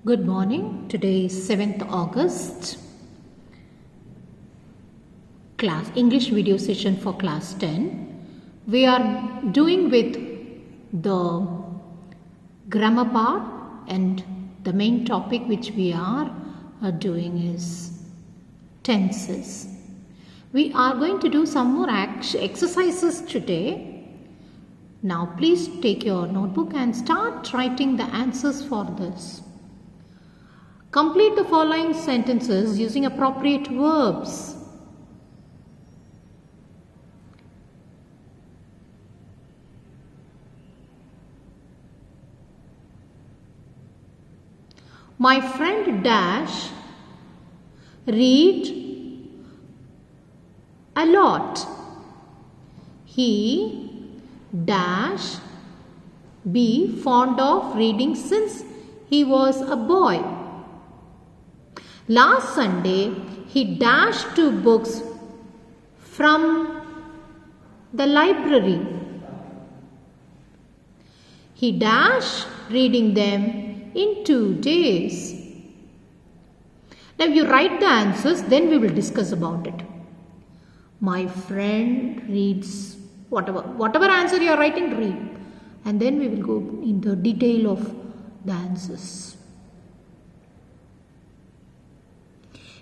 Good morning. Today is 7th August. Class English video session for class 10. We are doing with the grammar part, and the main topic which we are doing is tenses. We are going to do some more exercises today. Now please take your notebook and start writing the answers for this. Complete the following sentences using appropriate verbs. My friend Dash read a lot. He Dash be fond of reading since he was a boy. Last Sunday, he dashed 2 books from the library. He dashed reading them in 2 days. Now you write the answers, then we will discuss about it. My friend reads whatever answer you are writing, read. And then we will go in the detail of the answers.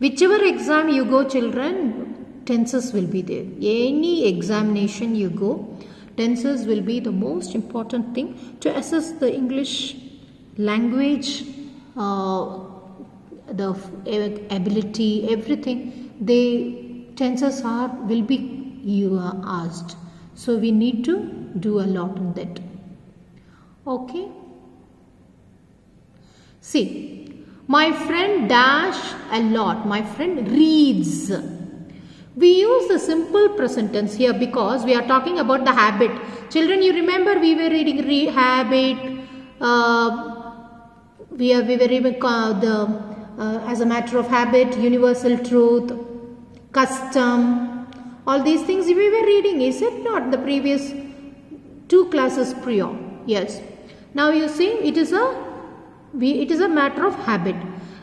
Whichever exam you go, children, tenses will be there. Any examination you go, tenses will be the most important thing to assess the English language, the ability, everything. Tenses will be asked. So we need to do a lot on that. Okay. See. My friend dash a lot. My friend reads. We use the simple present tense here because we are talking about the habit. Children, you remember we were reading habit. We were reading as a matter of habit, universal truth, custom. All these things we were reading, is it not? The previous 2 classes prior. Yes. Now you see, it is a matter of habit.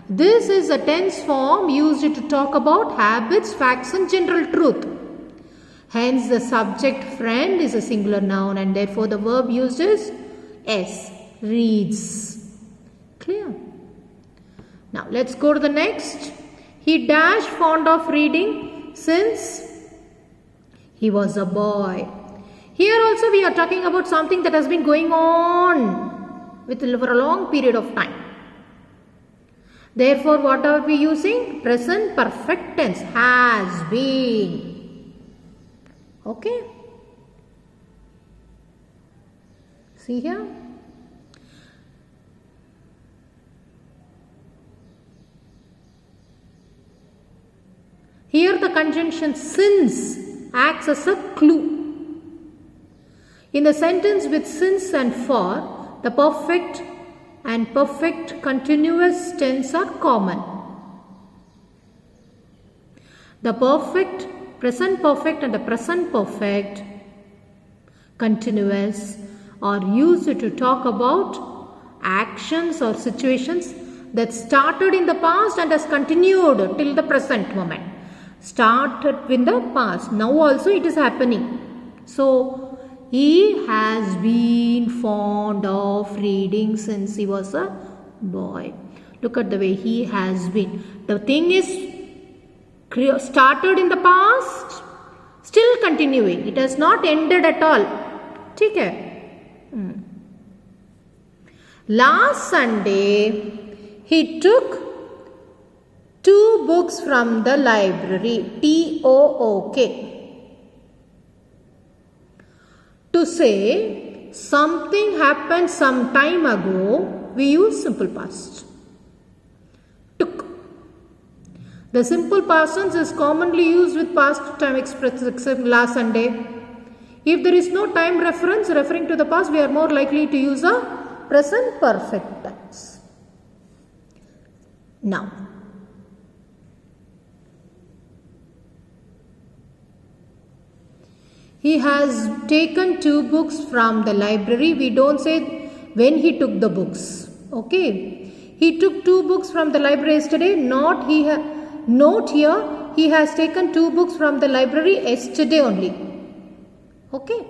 This is a tense form used to talk about habits, facts and general truth. Hence the subject friend is a singular noun and therefore the verb used is S, reads. Clear? Now let's go to the next. He dash fond of reading since he was a boy. Here also we are talking about something that has been going on for a long period of time. Therefore, what are we using? Present perfect tense, has been. Okay. See here. Here the conjunction since acts as a clue. In the sentence with since and for, the perfect and perfect continuous tense are common. The perfect, present perfect and the present perfect continuous are used to talk about actions or situations that started in the past and has continued till the present moment. Started in the past. Now also it is happening. So, he has been fond of reading since he was a boy. Look at the way he has been. The thing is started in the past, still continuing. It has not ended at all. Okay. Last Sunday, he took 2 books from the library. T-O-O-K. To say something happened some time ago, we use simple past. Took. The simple past tense is commonly used with past time expressed except last Sunday. If there is no time reference referring to the past, we are more likely to use a present perfect tense. Now, he has taken 2 books from the library. We don't say when he took the books. Okay. He took 2 books from the library yesterday. Note here, he has taken 2 books from the library yesterday only. Okay.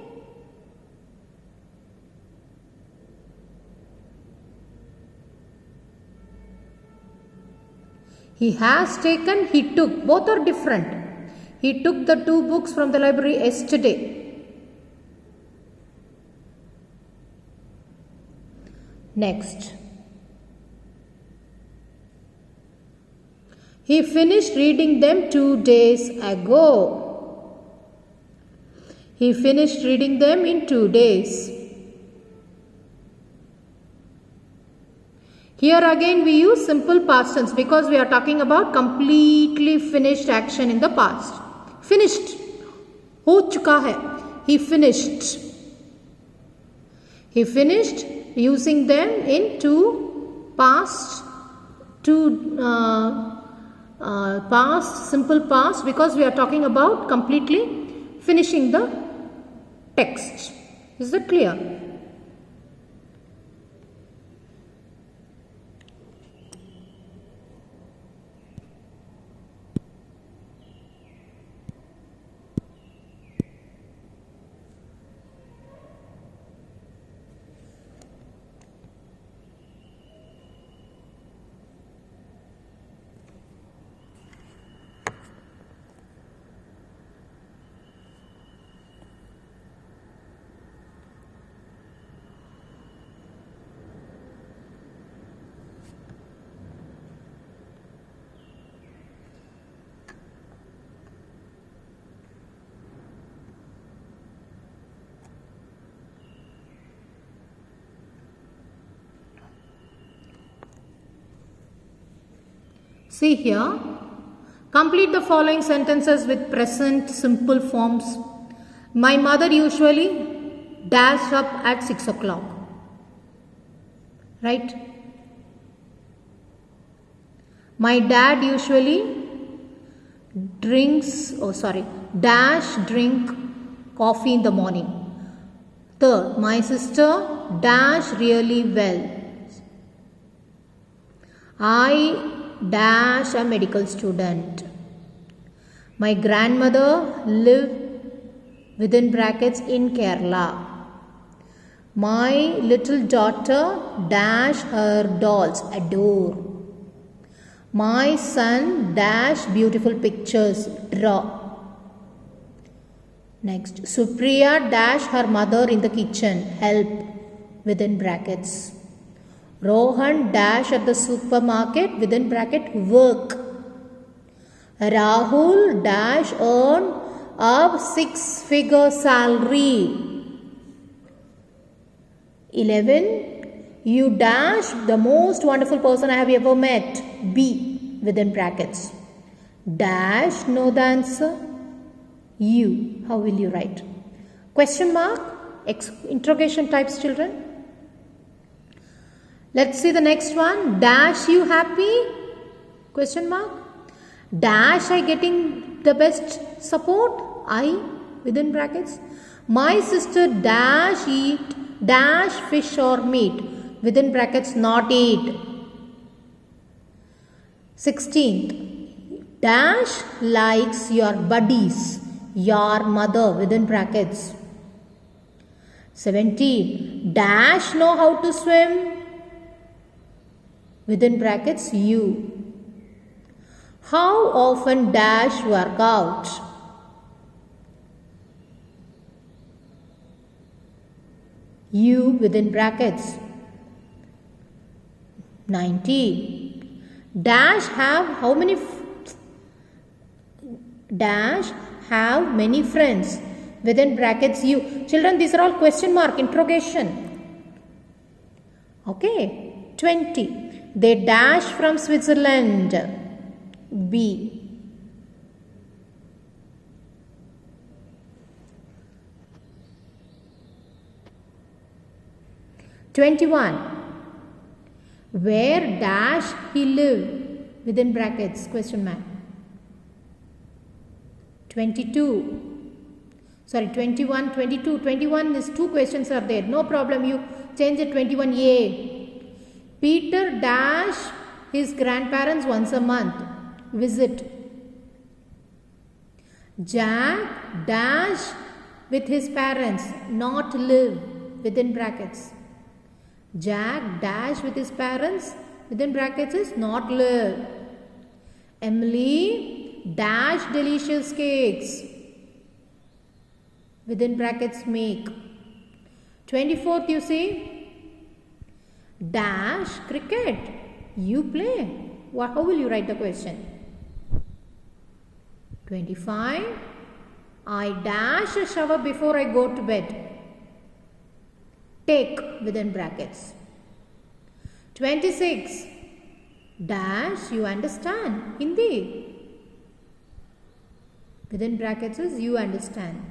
He has taken, he took. Both are different. He took the 2 books from the library yesterday. Next. He finished reading them 2 days ago. He finished reading them in 2 days. Here again we use simple past tense because we are talking about completely finished action in the past. Finished. हो चुका है. He finished. He finished using them in past simple past because we are talking about completely finishing the text. Is that clear? See here, complete the following sentences with present simple forms. My mother usually dash up at 6 o'clock. Right? My dad usually drink coffee in the morning. Third, my sister dash really well. I dash a medical student. My grandmother lived within brackets in Kerala. My little daughter dash her dolls, adore. My son dash beautiful pictures, draw. Next, Supriya dash her mother in the kitchen, help, within brackets. Rohan dash at the supermarket, within bracket, work. Rahul dash earn a 6-figure salary. 11. You dash the most wonderful person I have ever met, B, within brackets. Dash, know the answer. You, how will you write? Question mark, interrogation types, children. Let's see the next one. Dash you happy? Question mark. Dash I getting the best support? I, within brackets. My sister dash eat dash fish or meat, within brackets, not eat. 16th. Dash likes your buddies, your mother, within brackets. 17. Dash know how to swim, within brackets, you. How often dash work out? You, within brackets. 19. Dash have how many dash have many friends, within brackets, you. Children, these are all question mark, interrogation. Okay. 20. They dash from Switzerland, B. 21. Where dash he live, within brackets, question mark. 22. Sorry, 21, 22. 21 is two questions are there. No problem. You change it 21A. Peter dash his grandparents once a month. Visit. Jack dash with his parents. Not live. Within brackets. Jack dash with his parents. Within brackets is not live. Emily dash delicious cakes. Within brackets make. 24th you see. Dash cricket. You play. How will you write the question? 25. I dash a shower before I go to bed. Take within brackets. 26. Dash you understand. Hindi. Within brackets is you understand.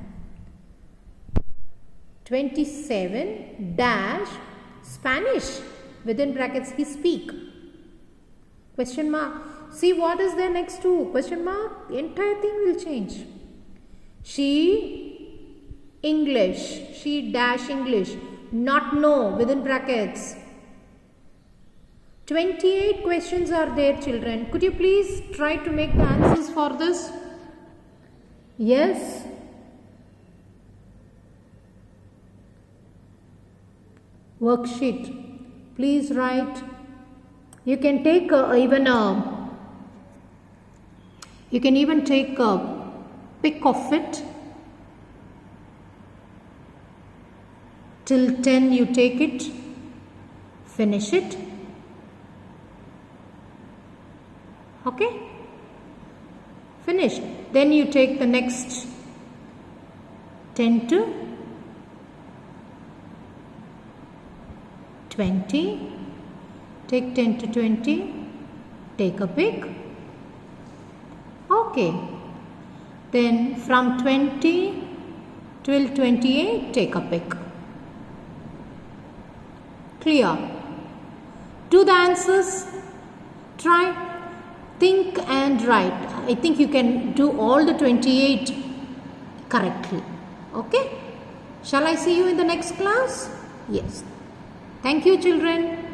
27. Dash Spanish. Within brackets he speak. Question mark. See what is there next to question mark. The entire thing will change. She English. She dash English. Not know within brackets. 28 questions are there, children. Could you please try to make the answers for this? Yes. Worksheet. Please write. You can take you can even take a pic of it. Till 10 you take it. Finish it. Okay? Finished. Then you take the next 10 to 20. Take 10 to 20. Take a pic. Okay. Then from 20 till 28, take a pic. Clear? Do the answers. Try. Think and write. I think you can do all the 28 correctly. Okay? Shall I see you in the next class? Yes. Thank you, children.